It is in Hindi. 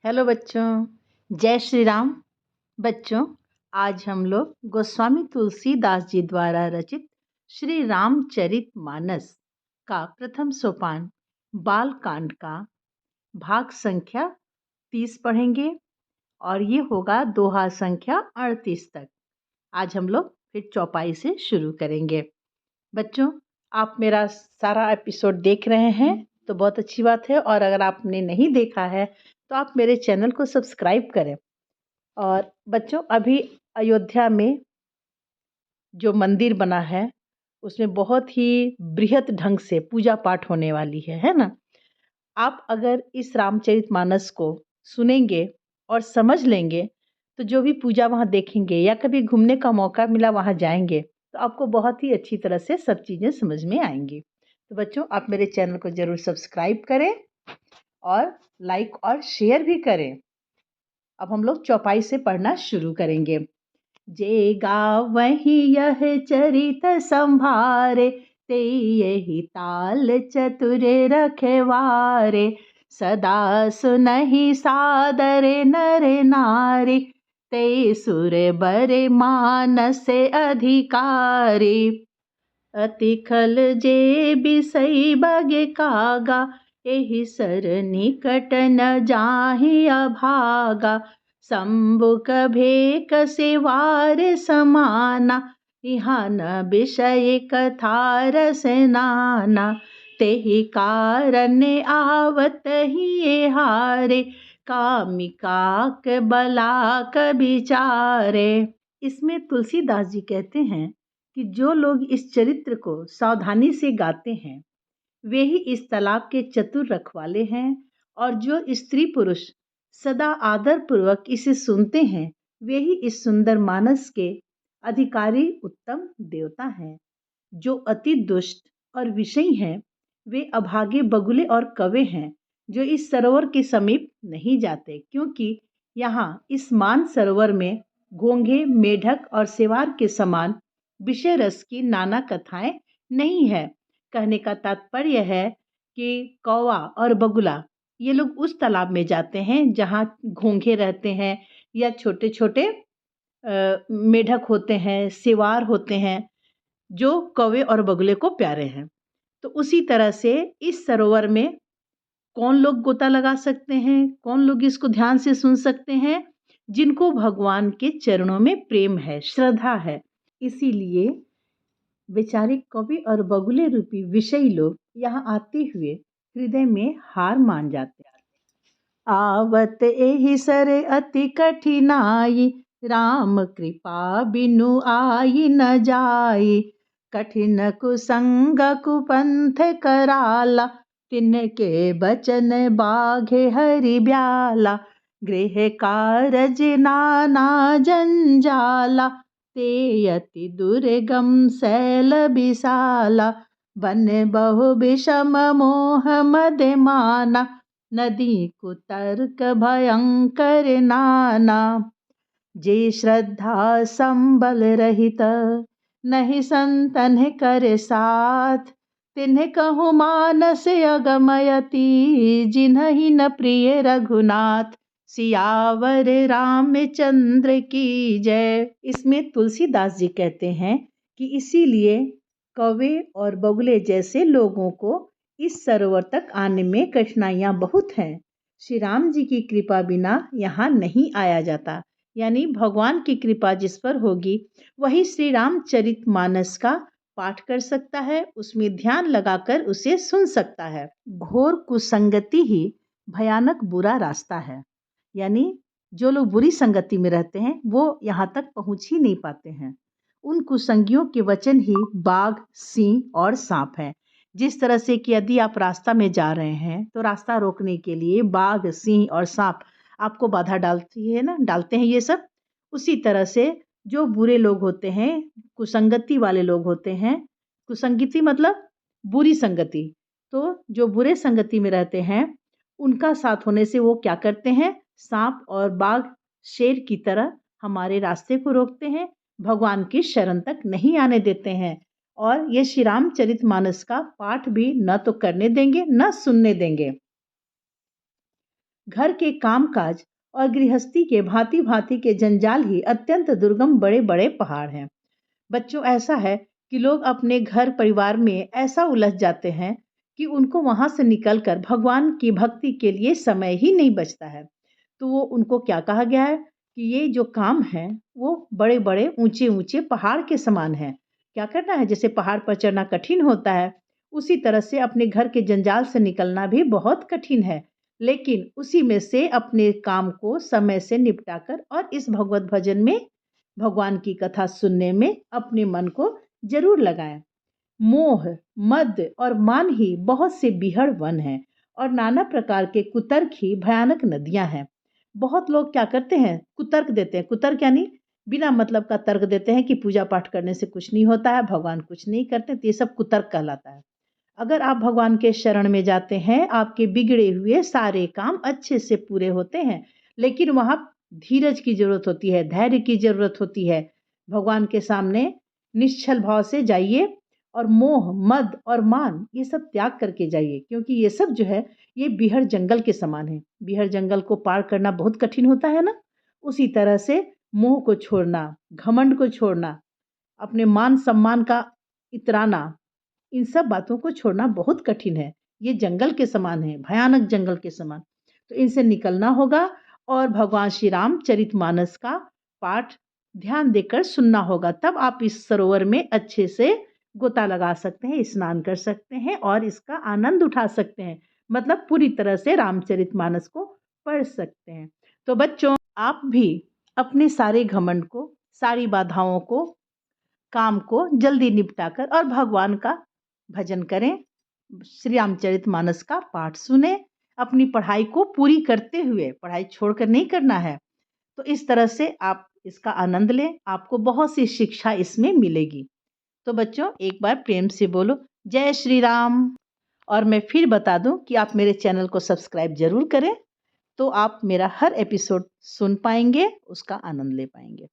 हेलो बच्चों, जय श्री राम। बच्चों, आज हम लोग गोस्वामी तुलसीदास जी द्वारा रचित श्री रामचरित मानस का प्रथम सोपान बाल कांड का भाग संख्या 30 पढ़ेंगे और ये होगा दोहा संख्या 38 तक। आज हम लोग फिर चौपाई से शुरू करेंगे। बच्चों, आप मेरा सारा एपिसोड देख रहे हैं तो बहुत अच्छी बात है, और अगर आपने नहीं देखा है तो आप मेरे चैनल को सब्सक्राइब करें। और बच्चों, अभी अयोध्या में जो मंदिर बना है उसमें बहुत ही बृहत ढंग से पूजा पाठ होने वाली है ना। आप अगर इस रामचरितमानस को सुनेंगे और समझ लेंगे तो जो भी पूजा वहाँ देखेंगे या कभी घूमने का मौका मिला वहाँ जाएंगे तो आपको बहुत ही अच्छी तरह से सब चीज़ें समझ में आएंगी। तो बच्चों, आप मेरे चैनल को ज़रूर सब्सक्राइब करें और लाइक और शेयर भी करें। अब हम लोग चौपाई से पढ़ना शुरू करेंगे। जे गावहि यह चरित संभारे, ते यही ताल चतुर रखवारे। सदा सुनहि सादर नर नारी, ते सुर बर मानस अधिकारी। अति खल जे बिसई बगे कागा, एहि सर निकट न जाहि अभागा। सम्बुक भेक सेवार समाना, यहाँ न विषय कथा रस नाना। तेहि कारण आवत ही हारे, कामिकाक बलाक बिचारे। इसमें तुलसीदास जी कहते हैं कि जो लोग इस चरित्र को सावधानी से गाते हैं वे ही इस तालाब के चतुर रखवाले हैं, और जो स्त्री पुरुष सदा आदर पूर्वक इसे सुनते हैं वे ही इस सुंदर मानस के अधिकारी उत्तम देवता हैं। जो अति दुष्ट और विषयी हैं वे अभागे बगुले और कवे हैं, जो इस सरोवर के समीप नहीं जाते, क्योंकि यहाँ इस मान सरोवर में घोंघे, मेढक और सेवार के समान विषय रस की नाना कथाएं नहीं है। कहने का तात्पर्य है कि कौवा और बगुला ये लोग उस तालाब में जाते हैं जहाँ घोंघे रहते हैं या छोटे छोटे मेढक होते हैं, सेवार होते हैं, जो कौवे और बगुले को प्यारे हैं। तो उसी तरह से इस सरोवर में कौन लोग गोता लगा सकते हैं, कौन लोग इसको ध्यान से सुन सकते हैं? जिनको भगवान के चरणों में प्रेम है, श्रद्धा है। इसीलिए बेचारे कवि और बगुले रूपी विषयी लोग यहाँ आते हुए हृदय में हार मान जाते हैं। आवत एहि सर अति कठिनाई, राम कृपा बिनु आई न जाई। कठिन कुसंग कुपंथ कराला, तिनके बचन बाघे हरि ब्याला। गृह कारज नाना जंजाला, ते अति दुर्गम शैल विशाला। बन बहु विषम मोह मद माना, नदी कुतर्क भयंकर नाना। जे श्रद्धा संबल रहित, नहीं संतन कर साथ। तिन्ह कहु मानस अगमयति, जिन्हि न प्रिय रघुनाथ। सियावर रामचंद्र की जय। इसमें तुलसीदास जी कहते हैं कि इसीलिए कौवे और बगुले जैसे लोगों को इस सरोवर तक आने में कठिनाइयाँ बहुत हैं। श्री राम जी की कृपा बिना यहाँ नहीं आया जाता, यानी भगवान की कृपा जिस पर होगी वही श्री रामचरितमानस का पाठ कर सकता है, उसमें ध्यान लगाकर उसे सुन सकता है। घोर कुसंगति ही भयानक बुरा रास्ता है, यानी जो लोग बुरी संगति में रहते हैं वो यहाँ तक पहुँच ही नहीं पाते हैं। उन कुसंगियों के वचन ही बाघ, सिंह और सांप हैं। जिस तरह से कि यदि आप रास्ता में जा रहे हैं तो रास्ता रोकने के लिए बाघ, सिंह और सांप आपको बाधा डालते हैं ये सब। उसी तरह से जो बुरे लोग होते हैं, कुसंगति वाले लोग होते हैं, कुसंगति मतलब बुरी संगति, तो जो बुरे संगति में रहते हैं उनका साथ होने से वो क्या करते हैं, सांप और बाघ शेर की तरह हमारे रास्ते को रोकते हैं, भगवान की शरण तक नहीं आने देते हैं, और ये श्री रामचरितमानस का पाठ भी न तो करने देंगे न सुनने देंगे। घर के कामकाज और गृहस्थी के भांति भांति के जंजाल ही अत्यंत दुर्गम बड़े बड़े पहाड़ हैं। बच्चों, ऐसा है कि लोग अपने घर परिवार में ऐसा उलझ जाते हैं कि उनको वहां से निकलकर भगवान की भक्ति के लिए समय ही नहीं बचता है। तो वो उनको क्या कहा गया है कि ये जो काम है वो बड़े बड़े ऊंचे ऊंचे पहाड़ के समान है। क्या करना है? जैसे पहाड़ पर चढ़ना कठिन होता है, उसी तरह से अपने घर के जंजाल से निकलना भी बहुत कठिन है। लेकिन उसी में से अपने काम को समय से निपटाकर और इस भगवत भजन में, भगवान की कथा सुनने में अपने मन को जरूर लगाएं। मोह, मद और मान ही बहुत से बीहड़ वन हैं और नाना प्रकार के कुतर्क ही भयानक नदियां हैं। बहुत लोग क्या करते हैं? कुतर्क देते हैं। कुतर्क यानी बिना मतलब का तर्क देते हैं कि पूजा पाठ करने से कुछ नहीं होता है, भगवान कुछ नहीं करते, तो ये सब कुतर्क कहलाता है। अगर आप भगवान के शरण में जाते हैं, आपके बिगड़े हुए सारे काम अच्छे से पूरे होते हैं। लेकिन वहां धीरज की जरूरत होती है, धैर्य की जरूरत होती है। भगवान के सामने निश्चल भाव से जाइए और मोह, मद और मान ये सब त्याग करके जाइए, क्योंकि ये सब जो है ये बीहड़ जंगल के समान है। बीहड़ जंगल को पार करना बहुत कठिन होता है ना। उसी तरह से मोह को छोड़ना, घमंड को छोड़ना, अपने मान सम्मान का इतराना, इन सब बातों को छोड़ना बहुत कठिन है। ये जंगल के समान है, भयानक जंगल के समान। तो इनसे निकलना होगा और भगवान श्री रामचरितमानस का पाठ ध्यान देकर सुनना होगा। तब आप इस सरोवर में अच्छे से गोता लगा सकते हैं, स्नान कर सकते हैं और इसका आनंद उठा सकते हैं। मतलब पूरी तरह से रामचरितमानस को पढ़ सकते हैं। तो बच्चों, आप भी अपने सारे घमंड को, सारी बाधाओं को, काम को जल्दी निपटाकर और भगवान का भजन करें, श्री रामचरितमानस का पाठ सुने, अपनी पढ़ाई को पूरी करते हुए, पढ़ाई छोड़कर नहीं करना है। तो इस तरह से आप इसका आनंद लें, आपको बहुत सी शिक्षा इसमें मिलेगी। तो बच्चों, एक बार प्रेम से बोलो जय श्री राम। और मैं फिर बता दूं कि आप मेरे चैनल को सब्सक्राइब जरूर करें, तो आप मेरा हर एपिसोड सुन पाएंगे, उसका आनंद ले पाएंगे।